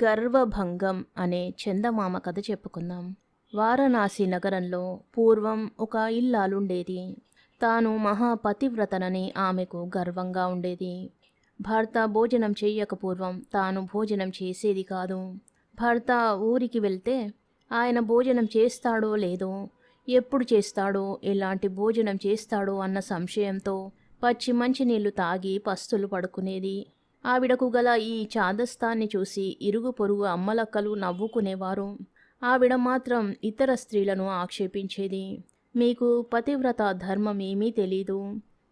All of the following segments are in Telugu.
గర్వభంగం అనే చందమామ కథ చెప్పుకుందాం. వారణాసి నగరంలో పూర్వం ఒక ఇల్లాలుండేది. తాను మహాపతివ్రతనని ఆమెకు గర్వంగా ఉండేది. భర్త భోజనం చెయ్యక పూర్వం తాను భోజనం చేసేది కాదు. భర్త ఊరికి వెళ్తే ఆయన భోజనం చేస్తాడో లేదో, ఎప్పుడు చేస్తాడో, ఎలాంటి భోజనం చేస్తాడో అన్న సంశయంతో పచ్చి మంచినీళ్లు తాగి పస్తులు పడుకునేది. ఆవిడకు గల ఈ చాదస్తాన్ని చూసి ఇరుగు పొరుగు అమ్మలక్కలు నవ్వుకునేవారు. ఆవిడ మాత్రం ఇతర స్త్రీలను ఆక్షేపించేది. మీకు పతివ్రత ధర్మం ఏమీ తెలీదు.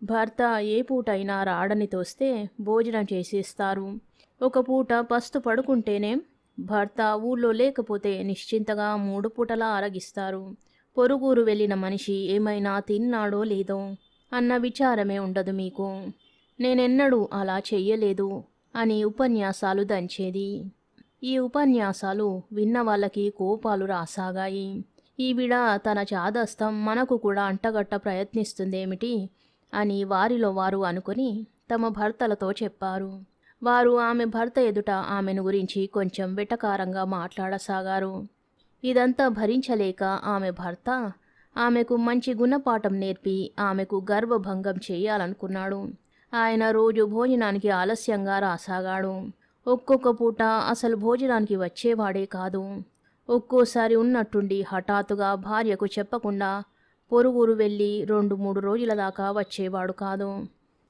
భర్త ఏ పూటైనా రాడని తోస్తే భోజనం చేసేస్తారు. ఒక పూట పస్తు పడుకుంటేనే భర్త ఊళ్ళో లేకపోతే నిశ్చింతగా 3 పూటలా అరగిస్తారు. పొరుగురు వెళ్ళిన మనిషి ఏమైనా తిన్నాడో లేదో అన్న విచారమే ఉండదు మీకు. నేనెన్నడూ అలా చెయ్యలేదు అని ఉపన్యాసాలు దంచేది. ఈ ఉపన్యాసాలు విన్న వాళ్ళకి కోపాలు రాసాగాయి. ఈవిడ తన చాదస్తం మనకు కూడా అంటగట్ట ప్రయత్నిస్తుందేమిటి అని వారిలో వారు అనుకుని తమ భర్తలతో చెప్పారు. వారు ఆమె భర్త ఎదుట ఆమెను గురించి కొంచెం వెటకారంగా మాట్లాడసాగారు. ఇదంతా భరించలేక ఆమె భర్త ఆమెకు మంచి గుణపాఠం నేర్పి ఆమెకు గర్వభంగం చేయాలనుకున్నాడు. ఆయన రోజు భోజనానికి ఆలస్యంగా రాసాగాడు. ఒక్కొక్క పూట అసలు భోజనానికి వచ్చేవాడే కాదు. ఒక్కోసారి ఉన్నట్టుండి హఠాత్తుగా భార్యకు చెప్పకుండా పొరుగురు వెళ్ళి 2-3 రోజుల దాకా వచ్చేవాడు కాదు.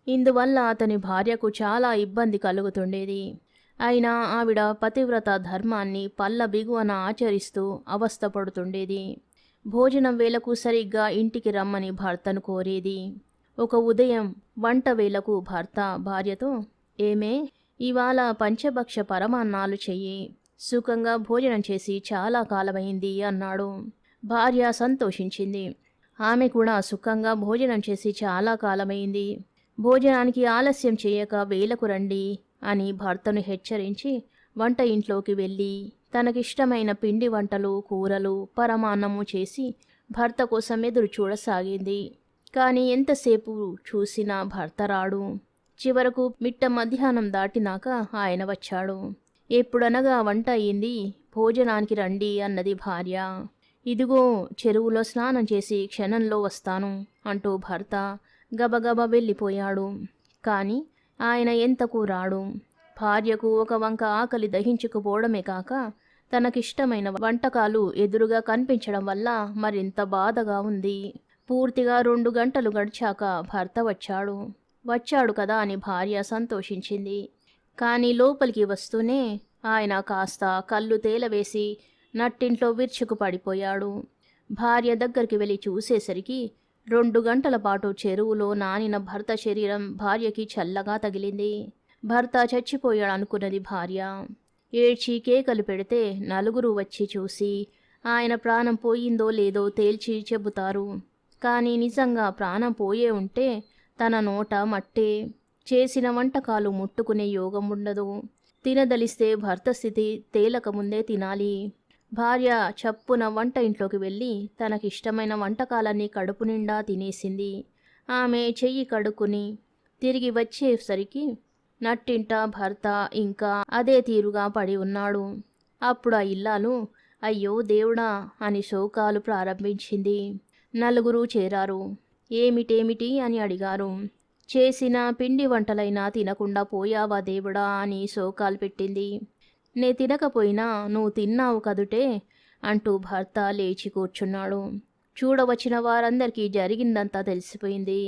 ఇందువల్ల అతని భార్యకు చాలా ఇబ్బంది కలుగుతుండేది. అయినా ఆవిడ పతివ్రత ధర్మాన్ని పల్ల బిగువన ఆచరిస్తూ అవస్థపడుతుండేది. భోజనం వేళకు సరిగ్గా ఇంటికి రమ్మని భర్తను కోరేది. ఒక ఉదయం వంట వేళకు భర్త భార్యతో, ఏమే, ఇవాళ పంచభక్ష పరమాన్నాలు చెయ్యి, సుఖంగా భోజనం చేసి చాలా కాలమైంది అన్నాడు. భార్య సంతోషించింది. ఆమె కూడా సుఖంగా భోజనం చేసి చాలా కాలమైంది, భోజనానికి ఆలస్యం చేయక వేళకు రండి అని భర్తను హెచ్చరించి వంట ఇంట్లోకి వెళ్ళి తనకిష్టమైన పిండి వంటలు, కూరలు, పరమాన్నము చేసి భర్త కోసం ఎదురు చూడసాగింది. కానీ ఎంతసేపు చూసినా భర్త రాడు. చివరకు మిట్ట మధ్యాహ్నం దాటినాక ఆయన వచ్చాడు. ఎప్పుడనగా వంట అయింది, భోజనానికి రండి అన్నది భార్య. ఇదిగో చెరువులో స్నానం చేసి క్షణంలో వస్తాను అంటూ భర్త గబగబ వెళ్ళిపోయాడు. కానీ ఆయన ఎంతకు రాడు. భార్యకు ఒక వంక ఆకలి దహించుకుపోవడమే కాక తనకిష్టమైన వంటకాలు ఎదురుగా కనిపించడం వల్ల మరింత బాధగా ఉంది. పూర్తిగా 2 గంటలు గడిచాక భర్త వచ్చాడు కదా అని భార్య సంతోషించింది. కానీ లోపలికి వస్తూనే ఆయన కాస్త కళ్ళు తేలవేసి నట్టింట్లో విరుచుకు పడిపోయాడు. భార్య దగ్గరికి వెళ్ళి చూసేసరికి 2 గంటల పాటు చెరువులో నానిన భర్త శరీరం భార్యకి చల్లగా తగిలింది. భర్త చచ్చిపోయాడనుకున్నది భార్య. ఏడ్చి కేకలు పెడితే నలుగురు వచ్చి చూసి ఆయన ప్రాణం పోయిందో లేదో తేల్చి చెబుతారు. కానీ నిజంగా ప్రాణం పోయే ఉంటే తన నోట మట్టే. చేసిన వంటకాలు ముట్టుకునే యోగం ఉండదు. తినదలిస్తే భర్త స్థితి తేలకముందే తినాలి. భార్య చప్పున వంట ఇంట్లోకి వెళ్ళి తనకిష్టమైన వంటకాలన్నీ కడుపు నిండా తినేసింది. ఆమె చెయ్యి కడుక్కుని తిరిగి వచ్చేసరికి నట్టింట భర్త ఇంకా అదే తీరుగా పడి ఉన్నాడు. అప్పుడు ఆ ఇల్లాలు అయ్యో దేవుడా అని శోకాలు ప్రారంభించింది. నలుగురు చేరారు. ఏమిటేమిటి అని అడిగారు. చేసిన పిండి వంటలైనా తినకుండా పోయావా దేవుడా అని శోకాలు పెట్టింది. నే తినకపోయినా నువ్వు తిన్నావు కదుటే అంటూ భర్త లేచి కూర్చున్నాడు. చూడవచ్చిన వారందరికీ జరిగిందంతా తెలిసిపోయింది.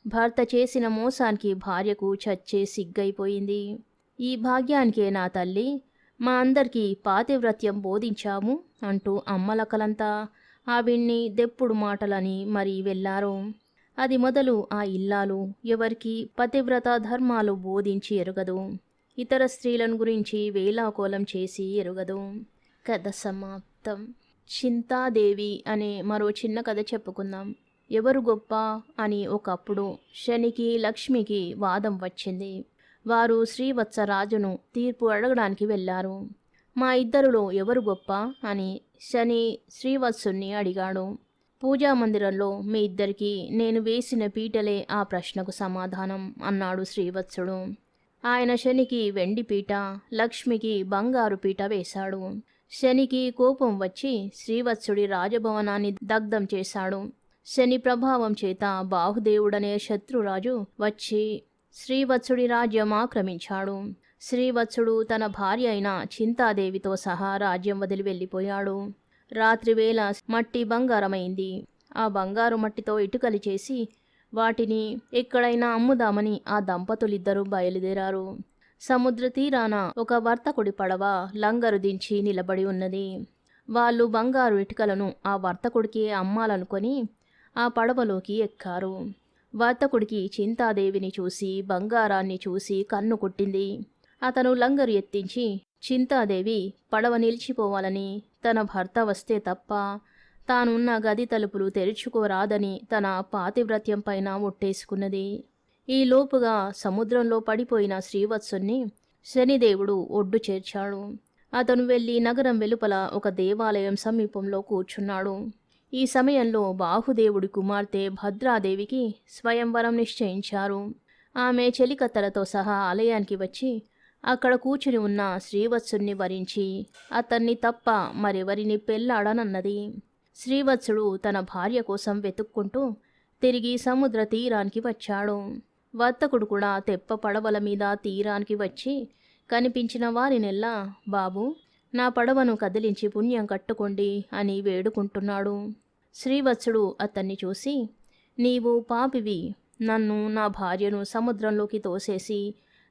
భర్త చేసిన మోసానికి భార్యకు చచ్చే సిగ్గైపోయింది. ఈ భాగ్యానికే నా తల్లి మా అందరికీ పాతివ్రత్యం బోధించాము అంటూ అమ్మలక్కలంతా ఆవిడ్ని దెప్పుడు మాటలని మరీ వెళ్ళారు. అది మొదలు ఆ ఇల్లాలు ఎవరికి పతివ్రత ధర్మాలు బోధించి ఎరుగదు. ఇతర స్త్రీలను గురించి వేలాకోలం చేసి ఎరుగదు. కథ సమాప్తం. చింతాదేవి అనే మరో చిన్న కథ చెప్పుకుందాం. ఎవరు గొప్ప అని ఒకప్పుడు శనికి లక్ష్మికి వాదం వచ్చింది. వారు శ్రీవత్సరాజును తీర్పు అడగడానికి వెళ్ళారు. మా ఇద్దరిలో ఎవరు గొప్ప అని శని శ్రీవత్సుని అడిగాడు. పూజామందిరంలో మీ ఇద్దరికీ నేను వేసిన పీటలే ఆ ప్రశ్నకు సమాధానం అన్నాడు శ్రీవత్సుడు. ఆయన శనికి వెండి పీట, లక్ష్మికి బంగారు పీట వేశాడు. శనికి కోపం వచ్చి శ్రీవత్సుడి రాజభవనాన్ని దగ్ధం చేశాడు. శని ప్రభావం చేత బాహుదేవుడనే శత్రురాజు వచ్చి శ్రీవత్సుడి రాజ్యం ఆక్రమించాడు. శ్రీవత్సుడు తన భార్య అయిన చింతాదేవితో సహా రాజ్యం వదిలి వెళ్ళిపోయాడు. రాత్రివేళ మట్టి బంగారమైంది. ఆ బంగారు మట్టితో ఇటుకలు చేసి వాటిని ఎక్కడైనా అమ్ముదామని ఆ దంపతులిద్దరూ బయలుదేరారు. సముద్ర తీరాన ఒక వర్తకుడి పడవ లంగరు దించి నిలబడి ఉన్నది. వాళ్ళు బంగారు ఇటుకలను ఆ వర్తకుడికి అమ్మాలనుకొని ఆ పడవలోకి ఎక్కారు. వర్తకుడికి చింతాదేవిని చూసి బంగారాన్ని చూసి కన్ను కొట్టింది. అతను లంగరు ఎత్తించి చింతాదేవి పడవ నిలిచిపోవాలని, తన భర్త వస్తే తప్ప తానున్న గది తలుపులు తెరుచుకోరాదని తన పాతివ్రత్యం పైన ఒట్టేసుకున్నది. ఈ లోపుగా సముద్రంలో పడిపోయిన శ్రీవత్సుని శనిదేవుడు ఒడ్డు చేర్చాడు. అతను వెళ్ళి నగరం వెలుపల ఒక దేవాలయం సమీపంలో కూర్చున్నాడు. ఈ సమయంలో బాహుదేవుడి కుమార్తె భద్రాదేవికి స్వయంవరం నిశ్చయించారు. ఆమె చెలికత్తెలతో సహా ఆలయానికి వచ్చి అక్కడ కూర్చుని ఉన్న శ్రీవత్సుని వరించి అతన్ని తప్ప మరెవరిని పెళ్లాడనన్నది. శ్రీవత్సుడు తన భార్య కోసం వెతుక్కుంటూ తిరిగి సముద్ర తీరానికి వచ్చాడు. వర్తకుడు కూడా తెప్ప పడవల మీద తీరానికి వచ్చి కనిపించిన వారినెల్లా, బాబు, నా పడవను కదిలించి పుణ్యం కట్టుకోండి అని వేడుకుంటున్నాడు. శ్రీవత్సుడు అతన్ని చూసి, నీవు పాపివి, నన్ను నా భార్యను సముద్రంలోకి తోసేసి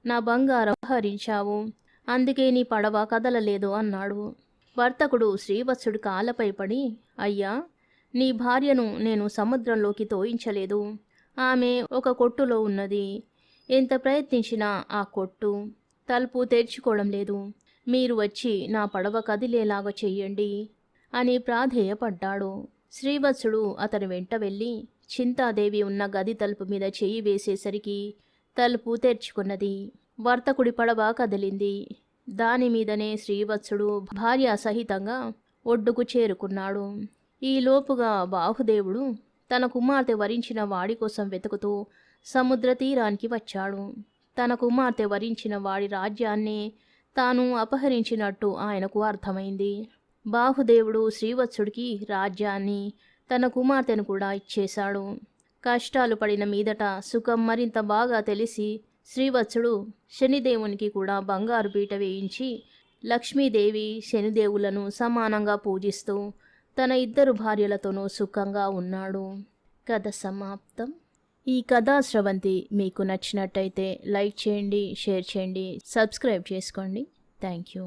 నా బంగారం హరించావు, అందుకే నీ పడవ కదలలేదు అన్నాడు. వర్తకుడు శ్రీవత్సుడి కాళ్ళపై పడి, అయ్యా, నీ భార్యను నేను సముద్రంలోకి తోయించలేదు. ఆమె ఒక కొట్టులో ఉన్నది. ఎంత ప్రయత్నించినా ఆ కొట్టు తలుపు తెరుచుకోవడం లేదు. మీరు వచ్చి నా పడవ కదిలేలాగా చెయ్యండి అని ప్రాధేయపడ్డాడు. శ్రీవత్సుడు అతని వెంట వెళ్ళి చింతాదేవి ఉన్న గది తలుపు మీద చెయ్యి వేసేసరికి తలుపు తెరుచుకున్నది. వర్తకుడి పడవ కదిలింది. దానిమీదనే శ్రీవత్సుడు భార్య సహితంగా ఒడ్డుకు చేరుకున్నాడు. ఈ లోపుగా బాహుదేవుడు తన కుమార్తె వరించిన వాడి కోసం వెతుకుతూ సముద్ర తీరానికి వచ్చాడు. తన కుమార్తె వరించిన వాడి రాజ్యాన్ని తాను అపహరించినట్టు ఆయనకు అర్థమైంది. బాహుదేవుడు శ్రీవత్సుడికి రాజ్యాన్ని, తన కుమార్తెను కూడా ఇచ్చేశాడు. కష్టాలు పడిన మీదట సుఖం మరింత బాగా తెలిసి శ్రీవత్సుడు శనిదేవునికి కూడా బంగారు పీట వేయించి లక్ష్మీదేవి శనిదేవులను సమానంగా పూజిస్తూ తన ఇద్దరు భార్యలతోనూ సుఖంగా ఉన్నాడు. కథ సమాప్తం. ఈ కథా స్రవంతి మీకు నచ్చినట్టయితే లైక్ చేయండి, షేర్ చేయండి, సబ్స్క్రైబ్ చేసుకోండి. Thank you.